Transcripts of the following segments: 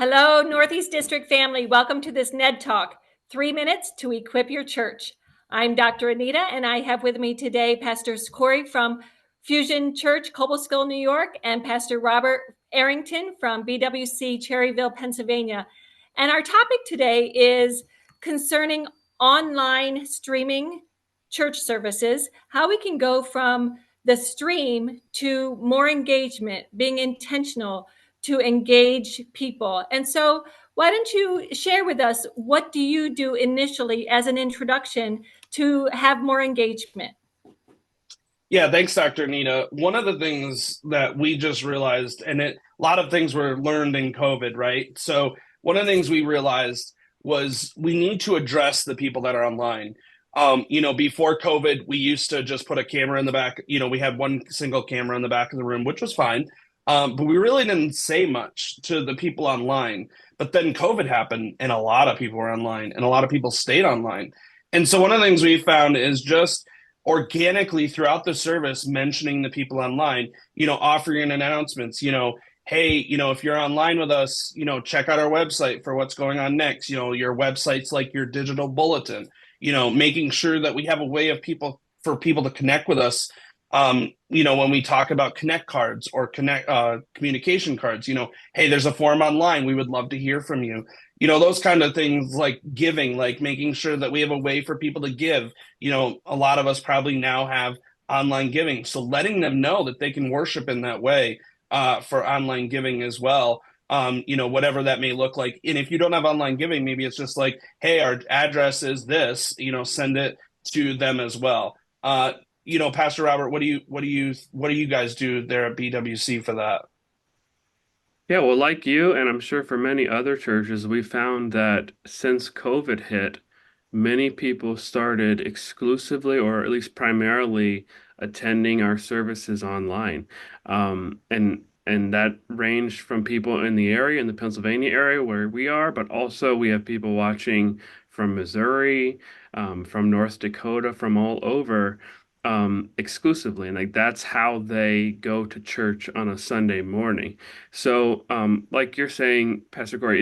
Hello, Northeast District family. Welcome to this NED Talk, 3 minutes to equip your church. I'm Dr. Anita, and I have with me today Pastor Corey from Fusion Church, Cobleskill, New York, and Pastor Robert Arrington from BWC Cherryville, Pennsylvania. And our topic today is concerning online streaming church services, how we can go from the stream to more engagement, being intentional, to engage people. And so why don't you share with us, what do you do initially as an introduction to have more engagement? Yeah, thanks, Dr. Anita. One of the things that we just realized, and a lot of things were learned in COVID, right? So one of the things we realized was we need to address the people that are online. Before COVID, we used to just put a camera in the back. We had one single camera in the back of the room, which was fine. But we really didn't say much to the people online. But then COVID happened, and a lot of people were online, and a lot of people stayed online. And so one of the things we found is just organically throughout the service mentioning the people online, offering announcements, hey, if you're online with us, check out our website for what's going on next. Your website's like your digital bulletin, making sure that we have a way of for people to connect with us. When we talk about connect cards or communication cards, hey, there's a form online. We would love to hear from you. Those kind of things, like giving, like making sure that we have a way for people to give. A lot of us probably now have online giving. So letting them know that they can worship in that way for online giving as well. Whatever that may look like. And if you don't have online giving, maybe it's just like, hey, our address is this, send it to them as well. Pastor Robert, what do you guys do there at BWC for that? Yeah, well, like you, and I'm sure for many other churches, we found that since COVID hit, many people started exclusively or at least primarily attending our services online. And that ranged from people in the area, in the Pennsylvania area where we are, but also we have people watching from Missouri, from North Dakota, from all over exclusively. And like that's how they go to church on a Sunday morning. So, like you're saying, Pastor Corey,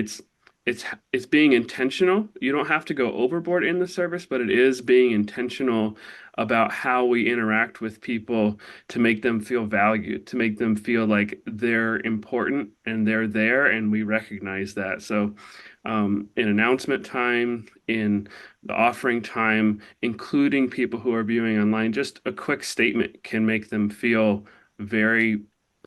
it's being intentional. You don't have to go overboard in the service, but it is being intentional about how we interact with people to make them feel valued, to make them feel like they're important and they're there, and we recognize that. So, in announcement time, in the offering time, including people who are viewing online, just a quick statement can make them feel very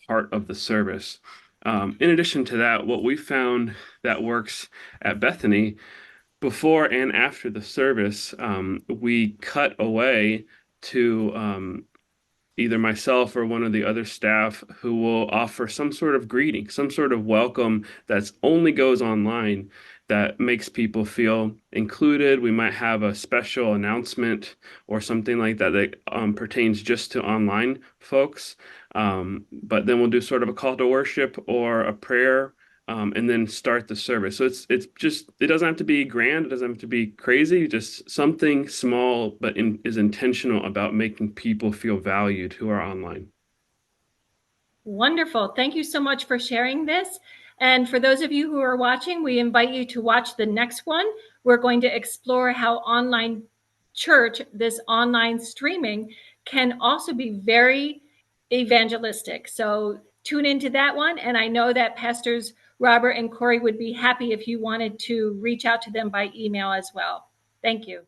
part of the service. In addition to that, what we found that works at Bethany before and after the service, we cut away to either myself or one of the other staff who will offer some sort of greeting, some sort of welcome that's only goes online that makes people feel included. We might have a special announcement or something like that that pertains just to online folks. But then we'll do sort of a call to worship or a prayer, and then start the service. So it's just, it doesn't have to be grand, it doesn't have to be crazy, just something small but is intentional about making people feel valued who are online. Wonderful. Thank you so much for sharing this. And for those of you who are watching, we invite you to watch the next one. We're going to explore how online church, this online streaming, can also be very evangelistic. So tune into that one. And I know that Pastors Robert and Corey would be happy if you wanted to reach out to them by email as well. Thank you.